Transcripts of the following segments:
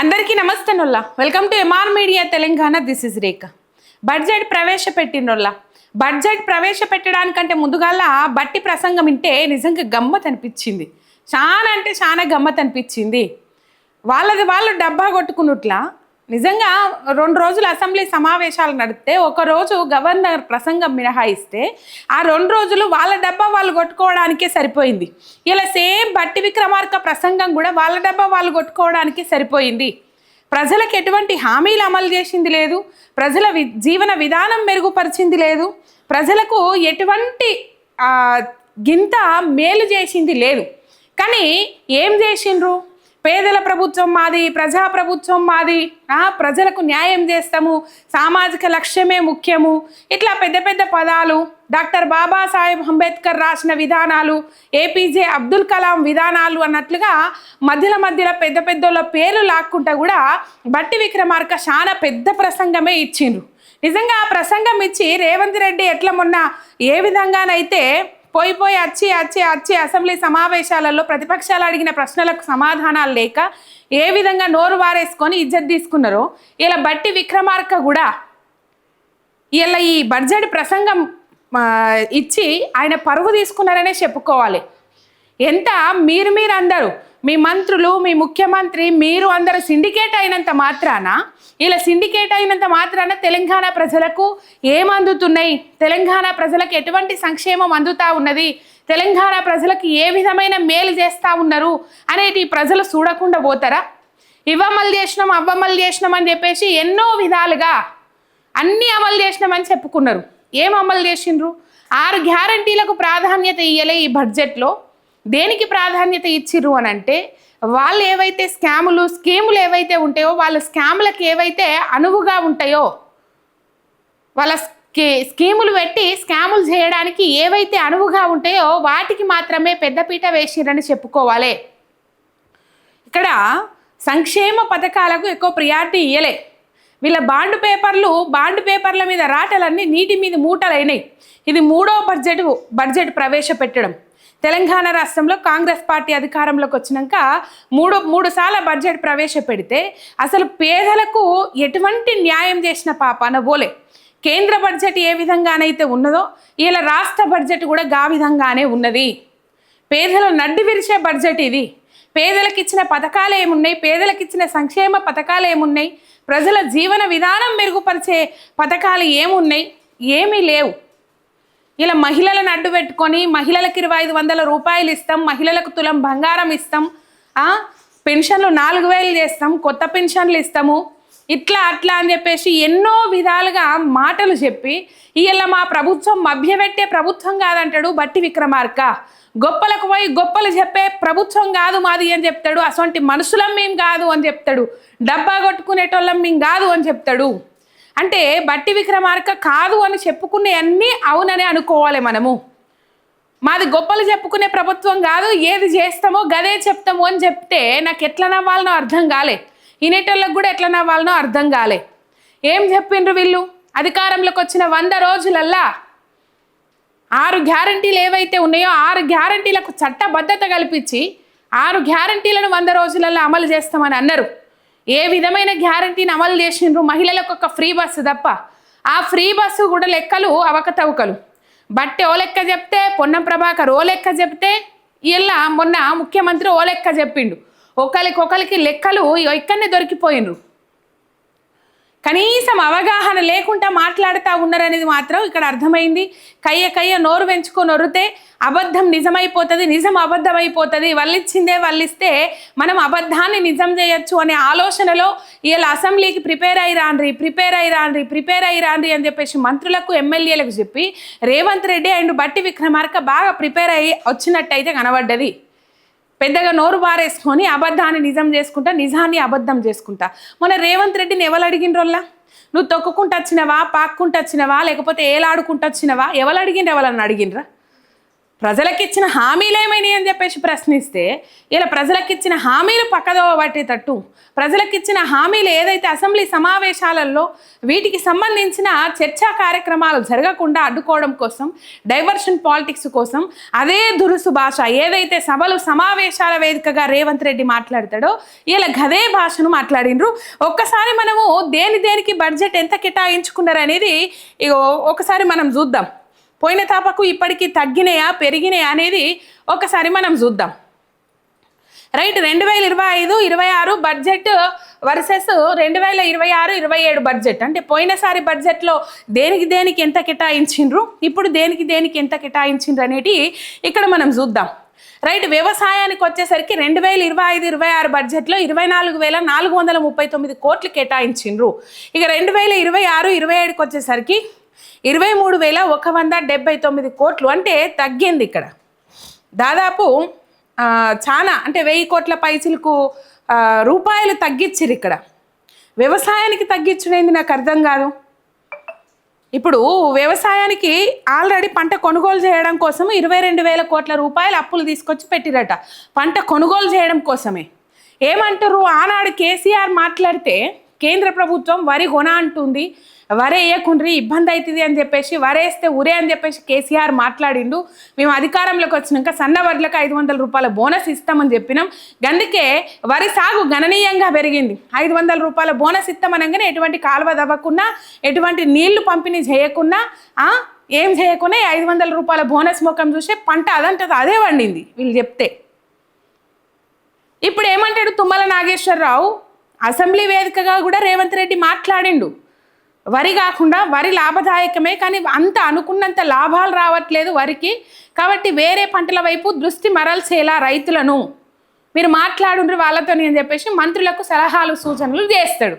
అందరికీ నమస్తే నొల్లా. Welcome to MR media Telangana. This is Rekha. Budget ప్రవేశపెట్టినొల్లా. బడ్జెట్ ప్రవేశపెట్టడానికంటే ముందుగాల బట్టి ప్రసంగం వింటే నిజంగా గమ్మత్ అనిపించింది. చాలా అంటే చాలా గమ్మత్ అనిపించింది. వాళ్ళు డబ్బా కొట్టుకున్నట్లా నిజంగా 2 రోజులు అసెంబ్లీ సమావేశాలు నడిపితే ఒకరోజు గవర్నర్ ప్రసంగం మినహాయిస్తే ఆ 2 రోజులు వాళ్ళ డబ్బా వాళ్ళు కొట్టుకోవడానికే సరిపోయింది. ఇలా సేమ్ బట్టి విక్రమార్క ప్రసంగం కూడా వాళ్ళ డబ్బా వాళ్ళు కొట్టుకోవడానికే సరిపోయింది. ప్రజలకు ఎటువంటి హామీలు అమలు చేసింది లేదు, ప్రజల జీవన విధానం మెరుగుపరిచింది లేదు, ప్రజలకు ఎటువంటి గింత మేలు చేసింది లేదు. కానీ ఏం చేసిండ్రు? పేదల ప్రభుత్వం మాది, ప్రజాప్రభుత్వం మాది, ప్రజలకు న్యాయం చేస్తాము, సామాజిక లక్ష్యమే ముఖ్యము, ఇట్లా పెద్ద పెద్ద పదాలు, డాక్టర్ బాబాసాహెబ్ అంబేద్కర్ రాసిన విధానాలు, ఏపీజే అబ్దుల్ కలాం విధానాలు అన్నట్లుగా మధ్యలో పెద్ద పెద్దోళ్ళ పేర్లు లాక్కుంటా కూడా బట్టి విక్రమార్క చాలా పెద్ద ప్రసంగమే ఇచ్చిండ్రు. నిజంగా ఆ ప్రసంగం ఇచ్చి రేవంత్ రెడ్డి ఎట్లా మొన్న ఏ విధంగానైతే పోయి వచ్చి అసెంబ్లీ సమావేశాలలో ప్రతిపక్షాలు అడిగిన ప్రశ్నలకు సమాధానాలు లేక ఏ విధంగా నోరు వారేసుకొని ఇజ్జత్ తీసుకున్నారో ఇలా బట్టి విక్రమార్క కూడా ఇలా ఈ బడ్జెట్ ప్రసంగం ఇచ్చి ఆయన పరువు తీసుకున్నారనే చెప్పుకోవాలి. ఎంత మీరు అందరూ మీ మంత్రులు, మీ ముఖ్యమంత్రి, మీరు అందరూ సిండికేట్ అయినంత మాత్రాన తెలంగాణ ప్రజలకు ఏం అందుతున్నాయి, తెలంగాణ ప్రజలకు ఎటువంటి సంక్షేమం అందుతా ఉన్నది, తెలంగాణ ప్రజలకు ఏ విధమైన మేలు చేస్తూ ఉన్నారు అనేది ప్రజలు చూడకుండా పోతారా? ఇవ్వమలు చేసినాం అని చెప్పేసి ఎన్నో విధాలుగా అన్నీ అమలు చేసినామని చెప్పుకున్నారు. ఏం అమలు చేసిండ్రు? 6 గ్యారంటీలకు ప్రాధాన్యత ఇయ్యలే ఈ బడ్జెట్లో. దేనికి ప్రాధాన్యత ఇచ్చిర్రు అని అంటే వాళ్ళు ఏవైతే స్కీములు ఏవైతే ఉంటాయో వాళ్ళ స్కాములకు ఏవైతే అనువుగా ఉంటాయో, వాళ్ళ స్కీములు పెట్టి స్కాములు చేయడానికి ఏవైతే అనువుగా ఉంటాయో వాటికి మాత్రమే పెద్దపీట వేసిర్రని చెప్పుకోవాలి. ఇక్కడ సంక్షేమ పథకాలకు ఎక్కువ ప్రియారిటీ ఇయ్యలే. వీళ్ళ బాండ్ పేపర్ల మీద రాటలన్నీ నీటి మీద మూటలైనాయి. ఇది 3వ బడ్జెట్ ప్రవేశపెట్టడం. తెలంగాణ రాష్ట్రంలో కాంగ్రెస్ పార్టీ అధికారంలోకి వచ్చినాక మూడు సార్లు బడ్జెట్ ప్రవేశపెడితే అసలు పేదలకు ఎటువంటి న్యాయం చేసిన పాపాన పోలే. కేంద్ర బడ్జెట్ ఏ విధంగానైతే ఉన్నదో ఇలా రాష్ట్ర బడ్జెట్ కూడా గా విధంగానే ఉన్నది. పేదలు నడ్డి విరిచే బడ్జెట్ ఇది. పేదలకు ఇచ్చిన పథకాలు ఏమున్నాయి, పేదలకు ఇచ్చిన సంక్షేమ పథకాలు ఏమున్నాయి, ప్రజల జీవన విధానం మెరుగుపరిచే పథకాలు ఏమున్నాయి? ఏమీ లేవు. ఇలా మహిళలను అడ్డు పెట్టుకొని మహిళలకు 2500 రూపాయలు ఇస్తాం, మహిళలకు తులం బంగారం ఇస్తాం, పెన్షన్లు 4000 చేస్తాం, కొత్త పెన్షన్లు ఇస్తాము, ఇట్లా అట్లా అని చెప్పేసి ఎన్నో విధాలుగా మాటలు చెప్పి ఇలా మా ప్రభుత్వం మభ్యపెట్టే ప్రభుత్వం కాదంటాడు బట్టి విక్రమార్క. గొప్పలకు పోయి గొప్పలు చెప్పే ప్రభుత్వం కాదు మాది అని చెప్తాడు. అసొంటి మనుషులం మేము కాదు అని చెప్తాడు. డబ్బా కొట్టుకునేటోళ్ళం మేము కాదు అని చెప్తాడు. అంటే బట్టి విక్రమార్క కాదు అని చెప్పుకునే అన్నీ అవుననే అనుకోవాలి మనము. మాది గొప్పలు చెప్పుకునే ప్రభుత్వం కాదు, ఏది చేస్తామో గదే చెప్తాము అని చెప్తే నాకు ఎట్లా నవ్వాలనో అర్థం కాలే, వినేటోళ్ళకు కూడా ఎట్లా నవ్వాలనో అర్థం కాలే. ఏం చెప్పిండ్రు వీళ్ళు? అధికారంలోకి వచ్చిన 100 రోజులల్లా 6 గ్యారంటీలు ఏవైతే ఉన్నాయో 6 గ్యారంటీలకు చట్టబద్ధత కల్పించి 6 గ్యారంటీలను 100 రోజులల్లో అమలు చేస్తామని అన్నారు. ఏ విధమైన గ్యారంటీని అమలు చేసిండ్రు? మహిళలకు ఒక ఫ్రీ బస్సు తప్ప. ఆ ఫ్రీ బస్సు కూడా లెక్కలు అవకతవకలు. బట్టి ఓ లెక్క చెప్తే, పొన్నం ప్రభాకర్ ఓ లెక్క చెప్తే, ఇలా మొన్న ముఖ్యమంత్రి ఓ లెక్క చెప్పిండు. ఒకరికి లెక్కలు ఇక్కడనే దొరికిపోయిండ్రు. కనీసం అవగాహన లేకుండా మాట్లాడుతూ ఉన్నారనేది మాత్రం ఇక్కడ అర్థమైంది. కయ్య నోరు పెంచుకొని ఒరితే అబద్ధం నిజమైపోతుంది, నిజం అబద్ధం అయిపోతుంది. వల్లిచ్చిందే వల్లిస్తే మనం అబద్ధాన్ని నిజం చేయొచ్చు అనే ఆలోచనలో వీళ్ళ అసెంబ్లీకి ప్రిపేర్ అయ్యి రాండ్రి అని చెప్పేసి మంత్రులకు, ఎమ్మెల్యేలకు చెప్పి రేవంత్ రెడ్డి అండ్ బట్టి విక్రమార్క బాగా ప్రిపేర్ అయ్యి వచ్చినట్టయితే కనబడ్డది. పెద్దగా నోరు బారేసుకొని అబద్ధాన్ని నిజం చేసుకుంటా, నిజాన్ని అబద్ధం చేసుకుంటా. మొన్న రేవంత్ రెడ్డిని ఎవరు అడిగినరోల్లా? నువ్వు తొక్కుకుంటూ వచ్చినవా, పాక్కుంటూ వచ్చినవా, లేకపోతే ఏలాడుకుంటూ వచ్చినవా? ఎవరు అడిగినరా? ప్రజలకు ఇచ్చిన హామీలు ఏమైనాయి అని చెప్పేసి ప్రశ్నిస్తే ఇలా ప్రజలకు ఇచ్చిన హామీలు పక్కదోవ పట్టేటట్టు ప్రజలకు ఇచ్చిన హామీలు ఏదైతే అసెంబ్లీ సమావేశాలలో వీటికి సంబంధించిన చర్చా కార్యక్రమాలు జరగకుండా అడ్డుకోవడం కోసం డైవర్షన్ పాలిటిక్స్ కోసం అదే దురుసు భాష ఏదైతే సభలు సమావేశాల వేదికగా రేవంత్ రెడ్డి మాట్లాడతాడో ఇలా గదే భాషను మాట్లాడిండ్రు. ఒక్కసారి మనము దేనికి బడ్జెట్ ఎంత కేటాయించుకున్నారు అనేది ఒకసారి మనం చూద్దాం. పోయిన తాపకు ఇప్పటికీ తగ్గినాయా పెరిగినాయా అనేది ఒకసారి మనం చూద్దాం. Right, 2025-26 budget versus 2026-27 budget. అంటే పోయినసారి బడ్జెట్లో దేనికి ఎంత కేటాయించిండ్రు, ఇప్పుడు దేనికి ఎంత కేటాయించిండ్రు అనేది ఇక్కడ మనం చూద్దాం. రైట్, వ్యవసాయానికి వచ్చేసరికి 2025-26 బడ్జెట్లో 24,439 కోట్లు కేటాయించిండ్రు. ఇక 2026-27కి వచ్చేసరికి 23,179 కోట్లు, అంటే తగ్గింది ఇక్కడ దాదాపు చాలా, అంటే 1000 కోట్ల పైసలకు రూపాయలు తగ్గించిరు. ఇక్కడ వ్యవసాయానికి తగ్గించుడేంది నాకు అర్థం కాదు. ఇప్పుడు వ్యవసాయానికి ఆల్రెడీ పంట కొనుగోలు చేయడం కోసం 22,000 కోట్ల రూపాయలు అప్పులు తీసుకొచ్చి పెట్టిరట పంట కొనుగోలు చేయడం కోసమే. ఏమంటారు, ఆనాడు కేసీఆర్ మాట్లాడితే కేంద్ర ప్రభుత్వం వరి కొన అంటుంది, వరే వేయకుండ్రి ఇబ్బంది అవుతుంది అని చెప్పేసి, వరేస్తే ఉరే అని చెప్పేసి కేసీఆర్ మాట్లాడిండు. మేము అధికారంలోకి వచ్చినాక సన్న వడ్లకు 500 రూపాయల బోనస్ ఇస్తామని చెప్పినాం. అందుకే వరి సాగు గణనీయంగా పెరిగింది. 500 రూపాయల బోనస్ ఇస్తామనగానే ఎటువంటి కాలువ దవ్వకున్నా ఎటువంటి నీళ్లు పంపిణీ చేయకున్నా ఏం చేయకున్నా 500 రూపాయల బోనస్ ముఖం చూసే పంట అదే వండింది వీళ్ళు చెప్తే. ఇప్పుడు ఏమంటాడు తుమ్మల నాగేశ్వరరావు, అసెంబ్లీ వేదికగా కూడా రేవంత్ రెడ్డి మాట్లాడిండు. వరి కాకుండా వరి లాభదాయకమే, కానీ అంత అనుకున్నంత లాభాలు రావట్లేదు వరికి, కాబట్టి వేరే పంటల వైపు దృష్టి మరల్చేలా రైతులను మీరు మాట్లాడుండ్రు వాళ్ళతోని అని చెప్పేసి మంత్రులకు సలహాలు సూచనలు చేస్తాడు.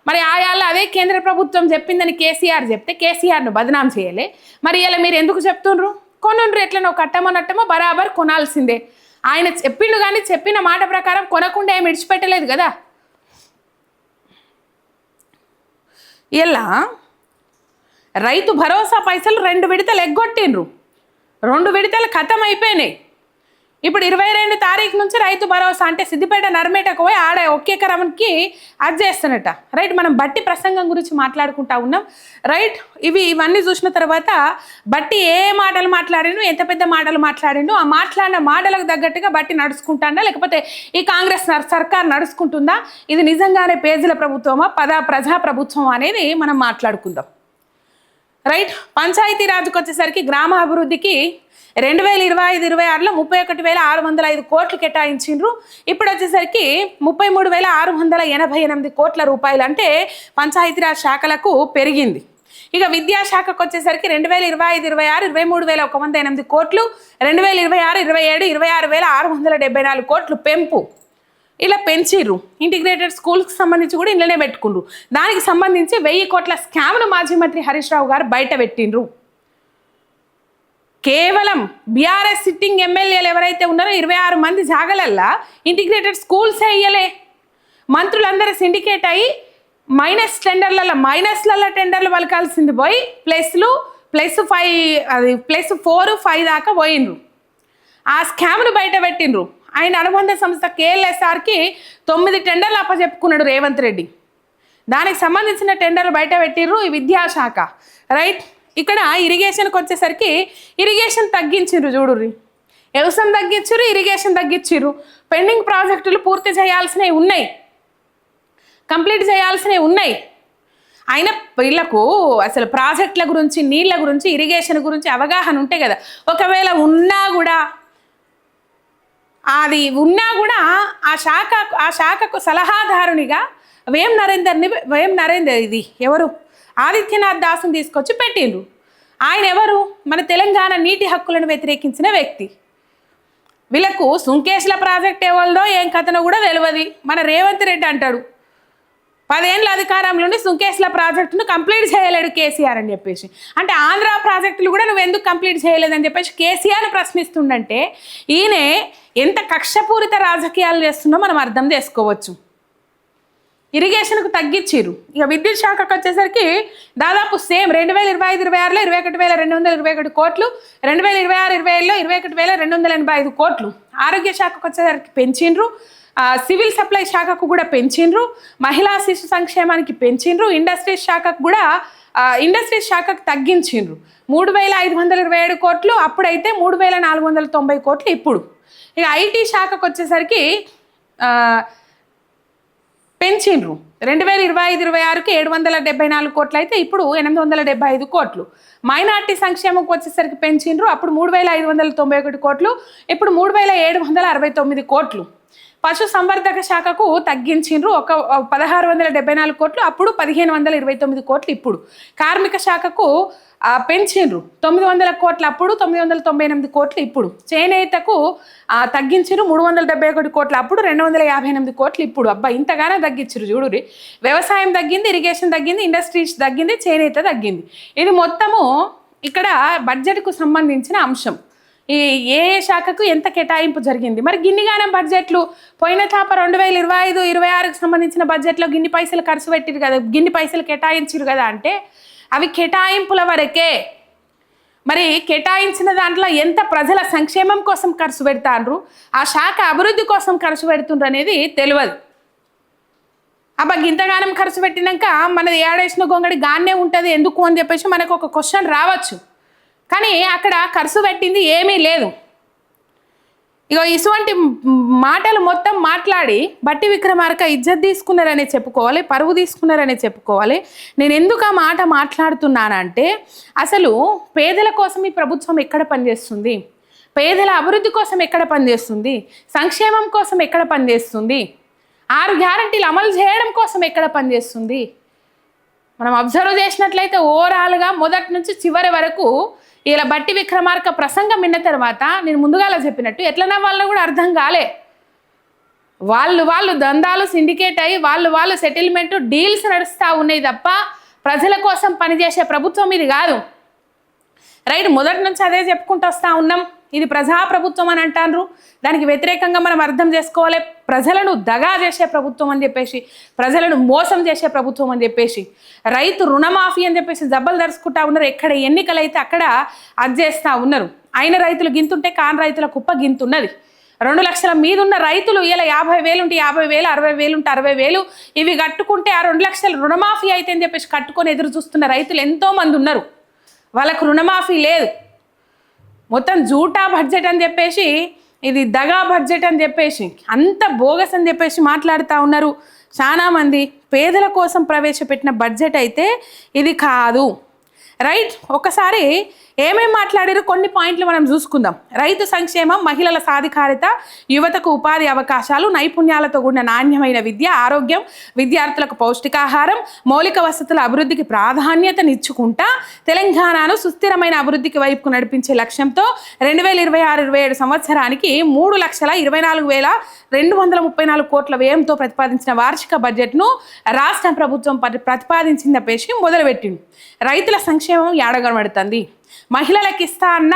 మరి ఆయాల్లో అదే కేంద్ర ప్రభుత్వం చెప్పిందని కేసీఆర్ చెప్తే కేసీఆర్ను బదనాం చేయలే. మరి ఇలా మీరు ఎందుకు చెప్తుండ్రు? కొనుండ్రు, ఎట్లనో కట్టమో బరాబర్ కొనాల్సిందే. ఆయన చెప్పిండు కానీ చెప్పిన మాట ప్రకారం కొనకుండా ఏమి విడిచిపెట్టలేదు కదా. ఇలా రైతు భరోసా పైసలు 2 విడతలు ఎగ్గొట్టిండ్రు, 2 విడతలు ఖతం అయిపోయినాయి. ఇప్పుడు 22 తారీఖు నుంచి రైతు భరోసా అంటే సిద్దిపేట నర్మేటకు పోయి ఆడ ఒకే ఎకరానికి అది చేస్తున్నట్ట. రైట్, మనం బట్టి ప్రసంగం గురించి మాట్లాడుకుంటా ఉన్నాం. రైట్, ఇవన్నీ చూసిన తర్వాత బట్టి ఏ మాటలు మాట్లాడిండు, ఎంత పెద్ద మాటలు మాట్లాడిండు, ఆ మాట్లాడిన మాటలకు తగ్గట్టుగా బట్టి నడుచుకుంటాడా లేకపోతే ఈ కాంగ్రెస్ సర్కార్ నడుచుకుంటుందా, ఇది నిజంగానే పేజీల ప్రభుత్వమా ప్రజా ప్రభుత్వం అనేది మనం మాట్లాడుకుందాం. రైట్, పంచాయతీరాజ్కి వచ్చేసరికి గ్రామ అభివృద్ధికి 2025-26లో 31,605 కోట్లు కేటాయించిండ్రు. ఇప్పుడు వచ్చేసరికి 33,688 కోట్ల రూపాయలు, అంటే పంచాయతీరాజ్ శాఖలకు పెరిగింది. ఇక విద్యాశాఖకు వచ్చేసరికి 2025-26 23,108 కోట్లు, 2026-27 26,674 కోట్లు పెంపు. ఇలా పెంచిర్రు. ఇంటిగ్రేటెడ్ స్కూల్స్కి సంబంధించి కూడా ఇళ్ళనే పెట్టుకుండ్రు. దానికి సంబంధించి 1000 కోట్ల స్కామ్ను మాజీ మంత్రి హరీష్ రావు గారు బయట పెట్టిండ్రు. కేవలం బీఆర్ఎస్ సిట్టింగ్ ఎమ్మెల్యేలు ఎవరైతే ఉన్నారో 26 మంది జాగలల్లా ఇంటిగ్రేటెడ్ స్కూల్స్ వేయలే. మంత్రులందరూ సిండికేట్ అయ్యి మైనస్లలో టెండర్లు పలకాల్సింది పోయి +4, 5 దాకా పోయినరు. ఆ స్కామ్ను బయట పెట్టినరు. ఆయన అనుబంధ సంస్థ KLSRకి 9 టెండర్లు అప్పచెప్పుకున్నాడు రేవంత్ రెడ్డి. దానికి సంబంధించిన టెండర్లు బయట పెట్టిర్రు ఈ విద్యాశాఖ. రైట్, ఇక్కడ ఇరిగేషన్కి వచ్చేసరికి ఇరిగేషన్ తగ్గించిర్రు. చూడుర్రి, వ్యవసాయం తగ్గించిర్రు, ఇరిగేషన్ తగ్గించిర్రు. పెండింగ్ ప్రాజెక్టులు పూర్తి చేయాల్సినవి ఉన్నాయి, కంప్లీట్ చేయాల్సినవి ఉన్నాయి. అయినా వీళ్ళకు అసలు ప్రాజెక్టుల గురించి, నీళ్ళ గురించి, ఇరిగేషన్ గురించి అవగాహన ఉంటే కదా. ఒకవేళ ఉన్నా కూడా ఆ శాఖకు సలహాదారునిగా వేం నరేందర్ ఇది ఎవరు ఆదిత్యనాథ్ దాసుని తీసుకొచ్చి పెట్టిండ్రు. ఆయన ఎవరు? మన తెలంగాణ నీటి హక్కులను వ్యతిరేకించిన వ్యక్తి. వీళ్ళకు సుంకేశ్ల ప్రాజెక్ట్ ఎవరిదో ఏం కథనో కూడా తెలియదు. మన రేవంత్ రెడ్డి అంటాడు 10 ఏళ్ళ అధికారంలోని సుంకేశ్ల ప్రాజెక్టును కంప్లీట్ చేయలేడు కేసీఆర్ అని చెప్పేసి. అంటే ఆంధ్ర ప్రాజెక్టులు కూడా నువ్వు ఎందుకు కంప్లీట్ చేయలేదని చెప్పేసి కేసీఆర్ని ప్రశ్నిస్తుండంటే ఈయన ఎంత కక్షపూరిత రాజకీయాలు చేస్తుందో మనం అర్థం చేసుకోవచ్చు. ఇరిగేషన్కు తగ్గించారు. ఇక విద్యుత్ శాఖకు వచ్చేసరికి దాదాపు సేమ్ 2025-26లో 21,221 కోట్లు, 2026-27లో 21,285 కోట్లు. ఆరోగ్య శాఖకు వచ్చేసరికి పెంచిండ్రు, సివిల్ సప్లై శాఖకు కూడా పెంచిండ్రు, మహిళా శిశు సంక్షేమానికి పెంచిండ్రు, ఇండస్ట్రీస్ శాఖకు తగ్గించిండ్రు. 3,527 కోట్లు అప్పుడైతే 3,490 కోట్లు ఇప్పుడు. ఇక ఐటీ శాఖకు వచ్చేసరికి పెంచిండ్రు. 2025-26కి 774 కోట్లు అయితే ఇప్పుడు 875 కోట్లు. మైనార్టీ సంక్షేమంకి వచ్చేసరికి పెంచిండ్రు, అప్పుడు 3,591 కోట్లు, ఇప్పుడు 3,769 కోట్లు. పశు సంవర్ధక శాఖకు తగ్గించిండ్రు, 1,674 కోట్లు, అప్పుడు 1,529 కోట్లు ఇప్పుడు. కార్మిక శాఖకు పెంచిండ్రు, 900 కోట్లు అప్పుడు, 998 కోట్లు ఇప్పుడు. చేనేతకు తగ్గించారు, 371 కోట్లు అప్పుడు, 258 కోట్లు ఇప్పుడు. అబ్బా, ఇంతగానే తగ్గించారు చూడురి. వ్యవసాయం తగ్గింది, ఇరిగేషన్ తగ్గింది, ఇండస్ట్రీస్ తగ్గింది, చేనేత తగ్గింది. ఇది మొత్తము ఇక్కడ బడ్జెట్కు సంబంధించిన అంశం. ఏ శాఖకు ఎంత కేటాయింపు జరిగింది. మరి గిన్నిగానం బడ్జెట్లు పోయిన తాప 2025-26కు సంబంధించిన బడ్జెట్లో గిన్ని పైసలు ఖర్చు పెట్టిరు కదా, గిన్ని పైసలు కేటాయించారు కదా అంటే అవి కేటాయింపుల వరకే. మరి కేటాయించిన దాంట్లో ఎంత ప్రజల సంక్షేమం కోసం ఖర్చు పెడతాండ్రు, ఆ శాఖ అభివృద్ధి కోసం ఖర్చు పెడుతుండ్రు అనేది తెలియదు. అబ్బా, ఇంతగానం ఖర్చు పెట్టినాక మనది ఏడేసిన గొంగడి గానే ఉంటుంది ఎందుకు అని చెప్పేసి మనకు ఒక క్వశ్చన్ రావచ్చు. కానీ అక్కడ ఖర్చు పెట్టింది ఏమీ లేదు. ఇక ఇటువంటి మాటలు మొత్తం మాట్లాడి బట్టి విక్రమార్క ఇజ్జత్ తీసుకున్నారనే చెప్పుకోవాలి, పరువు తీసుకున్నారనే చెప్పుకోవాలి. నేను ఎందుకు ఆ మాట మాట్లాడుతున్నానంటే, అసలు పేదల కోసం ఈ ప్రభుత్వం ఎక్కడ పనిచేస్తుంది, పేదల అభివృద్ధి కోసం ఎక్కడ పనిచేస్తుంది, సంక్షేమం కోసం ఎక్కడ పనిచేస్తుంది, 6 గ్యారంటీలు అమలు చేయడం కోసం ఎక్కడ పనిచేస్తుంది. మనం అబ్జర్వ్ చేసినట్లయితే ఓవరాల్గా మొదటి నుంచి చివరి వరకు ఇలా బట్టి విక్రమార్క ప్రసంగం విన్న తర్వాత నేను ముందుగాల చెప్పినట్టు ఎట్లన్నా వాళ్ళని కూడా అర్థం కాలే. వాళ్ళు దందాలు సిండికేట్ అయ్యి వాళ్ళు సెటిల్మెంట్ డీల్స్ నడుస్తూ ఉన్నాయి తప్ప ప్రజల కోసం పనిచేసే ప్రభుత్వం ఇది కాదు. రైట్, మొదటి నుంచి అదే చెప్పుకుంటూ వస్తూ ఉన్నాం. ఇది ప్రజాప్రభుత్వం అని అంటారు. దానికి వ్యతిరేకంగా మనం అర్థం చేసుకోవాలి, ప్రజలను దగా చేసే ప్రభుత్వం అని చెప్పేసి, ప్రజలను మోసం చేసే ప్రభుత్వం అని చెప్పేసి, రైతు రుణమాఫీ అని చెప్పేసి జబ్బలు దరుచుకుంటా ఉన్నారు. ఎక్కడ ఎన్నికలు అయితే అక్కడ అది చేస్తూ ఉన్నారు. అయిన రైతులు గింతుంటే కాని రైతుల కుప్ప గింతున్నది. 2 లక్షల మీద ఉన్న రైతులు ఇలా 50,000 ఉంటే 50,000, 60,000 ఉంటే 60,000 ఇవి కట్టుకుంటే ఆ 2 లక్షల రుణమాఫీ అయితే అని చెప్పేసి కట్టుకొని ఎదురు చూస్తున్న రైతులు ఎంతోమంది ఉన్నారు. వాళ్ళకు రుణమాఫీ లేదు. మొత్తం జూటా బడ్జెట్ అని చెప్పేసి, ఇది దగా బడ్జెట్ అని చెప్పేసి, అంత బోగస్ అని చెప్పేసి మాట్లాడుతూ ఉన్నారు చాలామంది. పేదల కోసం ప్రవేశపెట్టిన బడ్జెట్ అయితే ఇది కాదు. రైట్, ఒకసారి ఏమేమి మాట్లాడారు కొన్ని పాయింట్లు మనం చూసుకుందాం. రైతు సంక్షేమం, మహిళల సాధికారిత, యువతకు ఉపాధి అవకాశాలు, నైపుణ్యాలతో కూడిన నాణ్యమైన విద్య, ఆరోగ్యం, విద్యార్థులకు పౌష్టికాహారం, మౌలిక వసతుల అభివృద్ధికి ప్రాధాన్యతనిచ్చుకుంటా తెలంగాణను సుస్థిరమైన అభివృద్ధికి వైపుకు నడిపించే లక్ష్యంతో 2026-27 సంవత్సరానికి 3,24,234 కోట్ల వ్యయంతో ప్రతిపాదించిన వార్షిక బడ్జెట్ను రాష్ట్ర ప్రభుత్వం ప్రతిపాదించిన పేషి మొదలుపెట్టింది. రైతుల సంక్షేమం ఏడగనబడుతుంది, మహిళలకు ఇస్తా అన్న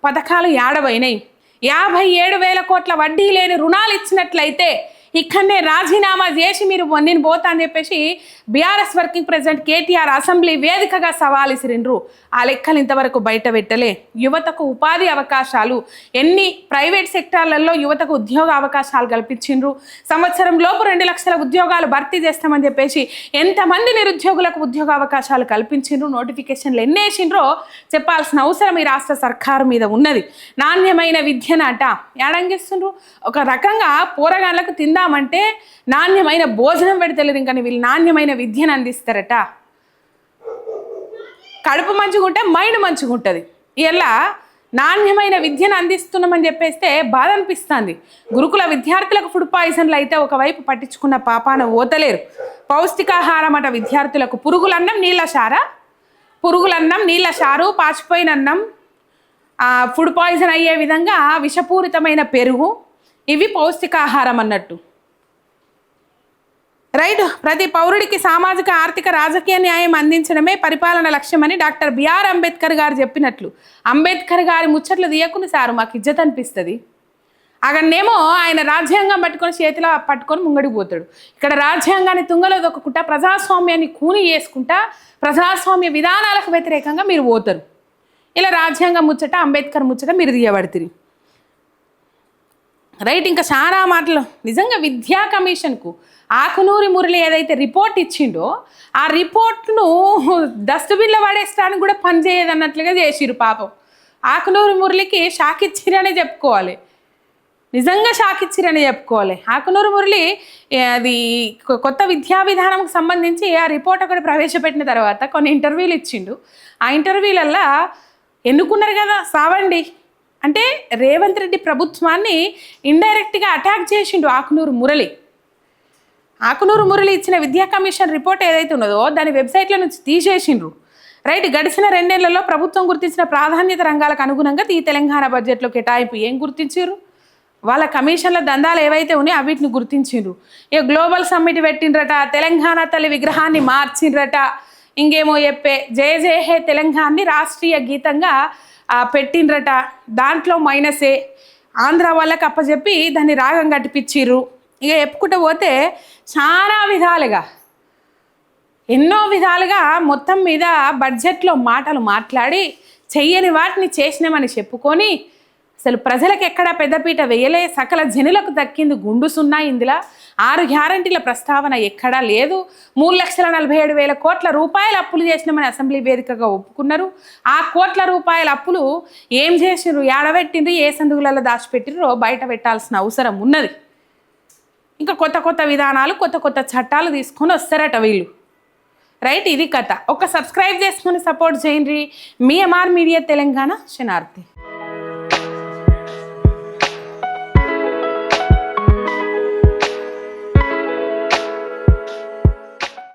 పథకాలు ఏడవైనాయి. 57,000 కోట్ల వడ్డీ లేని రుణాలు ఇచ్చినట్లయితే ఇక్కడనే రాజీనామా చేసి మీరు నేను పోతా అని చెప్పేసి BRS working president KTR assembly వేదికగా సవాల్ ఇసిరిండ్రు. ఆ లెక్కలు ఇంతవరకు బయట పెట్టలే. యువతకు ఉపాధి అవకాశాలు, ఎన్ని ప్రైవేట్ సెక్టార్లలో యువతకు ఉద్యోగ అవకాశాలు కల్పించిండ్రు. సంవత్సరం లోపు 2 లక్షల ఉద్యోగాలు భర్తీ చేస్తామని చెప్పేసి ఎంతమంది నిరుద్యోగులకు ఉద్యోగ అవకాశాలు కల్పించిండ్రు, నోటిఫికేషన్లు ఎన్నేసిండ్రో చెప్పాల్సిన అవసరం ఈ రాష్ట్ర సర్కారు మీద ఉన్నది. నాణ్యమైన విద్యనట ఏడంగిస్తుండ్రు. ఒక రకంగా పోరగాళ్ళకు తిందామంటే నాణ్యమైన భోజనం పెడతలేరు, ఇంకా వీళ్ళు నాణ్యమైన విద్యను అందిస్తారట. కడుపు మంచిగా ఉంటే మైండ్ మంచిగా ఉంటుంది. ఇలా నాణ్యమైన విద్యను అందిస్తున్నామని చెప్పేస్తే బాధ అనిపిస్తుంది. గురుకుల విద్యార్థులకు ఫుడ్ పాయిజన్లు అయితే ఒకవైపు పట్టించుకున్న పాపాన ఓతలేరు. పౌష్టికాహారం అట విద్యార్థులకు, పురుగులన్నం నీళ్ళ చారు, పాచిపోయిన అన్నం, ఫుడ్ పాయిజన్ అయ్యే విధంగా విషపూరితమైన పెరుగు, ఇవి పౌష్టికాహారం అన్నట్టు. రైట్, ప్రతి పౌరుడికి సామాజిక, ఆర్థిక, రాజకీయ న్యాయం అందించడమే పరిపాలన లక్ష్యమని డాక్టర్ బిఆర్ అంబేద్కర్ గారు చెప్పినట్లు. అంబేద్కర్ గారి ముచ్చట్లు తీయకుండా సారు మాకు ఇజ్జత్ అనిపిస్తుంది. అక్కడనేమో ఆయన రాజ్యాంగం పట్టుకొని చేతిలో పట్టుకొని ముంగడికి పోతాడు. ఇక్కడ రాజ్యాంగాన్ని తుంగలో దొక్కకుండా ప్రజాస్వామ్యాన్ని కూని చేసుకుంటా ప్రజాస్వామ్య విధానాలకు వ్యతిరేకంగా మీరు పోతారు. ఇలా రాజ్యాంగం ముచ్చట అంబేద్కర్ ముచ్చట మీరు తీయబడుతుంది. రైట్. ఇంకా చాలా మాటలు నిజంగా విద్యా కమిషన్కు ఆకునూరి మురళి ఏదైతే రిపోర్ట్ ఇచ్చిండో ఆ రిపోర్ట్ను డస్ట్బిన్లో పడేస్తానికి కూడా పనిచేయదన్నట్లుగా చేసిరు పాపం. ఆకునూరి మురళికి షాక్ ఇచ్చిరనే చెప్పుకోవాలి, నిజంగా షాక్ ఇచ్చిరని చెప్పుకోవాలి. ఆకునూరు మురళి అది కొత్త విద్యా విధానంకి సంబంధించి ఆ రిపోర్ట్ ఒకటి ప్రవేశపెట్టిన తర్వాత కొన్ని ఇంటర్వ్యూలు ఇచ్చిండు. ఆ ఇంటర్వ్యూలల్లో ఎన్నుకున్నారు కదా సావండి అంటే రేవంత్ రెడ్డి ప్రభుత్వాన్ని ఇండైరెక్ట్గా అటాక్ చేసిండు ఆకునూరు మురళి. ఆకునూరు మురళి ఇచ్చిన విద్యా కమిషన్ రిపోర్ట్ ఏదైతే ఉన్నదో దాని వెబ్సైట్ల నుంచి తీసేసిండ్రు. రైట్. గడిచిన 2 నెలల్లో ప్రభుత్వం గుర్తించిన ప్రాధాన్యత రంగాలకు అనుగుణంగా ఈ తెలంగాణ బడ్జెట్లో కేటాయింపు ఏం గుర్తించారు? వాళ్ళ కమిషన్ల దందాలు ఏవైతే ఉన్నాయో వీటిని గుర్తించిండ్రు. ఇక గ్లోబల్ సమ్మిట్ పెట్టిండ్రట, తెలంగాణ తల్లి విగ్రహాన్ని మార్చిండ్రట, ఇంకేమో చెప్పే జయ జయ హే తెలంగాణని రాష్ట్రీయ గీతంగా పెట్టిండ్రట. దాంట్లో మైనసే ఆంధ్ర వాళ్ళకి అప్పచెప్పి దాన్ని రాగం కట్టిపిచ్చిర్రు. ఇక చెప్పుకుంటూ పోతే చాలా విధాలుగా ఎన్నో విధాలుగా మొత్తం మీద బడ్జెట్లో మాటలు మాట్లాడి చెయ్యని వాటిని చేసినామని చెప్పుకొని అసలు ప్రజలకు ఎక్కడా పెద్దపీట వేయలే. సకల జనులకు దక్కింది గుండు సున్నా. ఇందులో 6 గ్యారంటీల ప్రస్తావన ఎక్కడా లేదు. 3,47,000 కోట్ల రూపాయల అప్పులు చేసినామని అసెంబ్లీ వేదికగా ఒప్పుకున్నారు. ఆ కోట్ల రూపాయల అప్పులు ఏం చేసిర్రు, ఏడబెట్టిండ్రు, ఏ సందుగులలో దాచిపెట్టిర్రో బయట పెట్టాల్సిన అవసరం ఉన్నది. ఇంకా కొత్త కొత్త విధానాలు కొత్త కొత్త చట్టాలు తీసుకొని వస్తారట వీళ్ళు. రైట్. ఇది కథ. ఒక సబ్స్క్రైబ్ చేసుకొని సపోర్ట్ చేయండి. మీ ఎంఆర్ మీడియా తెలంగాణ శనార్థి.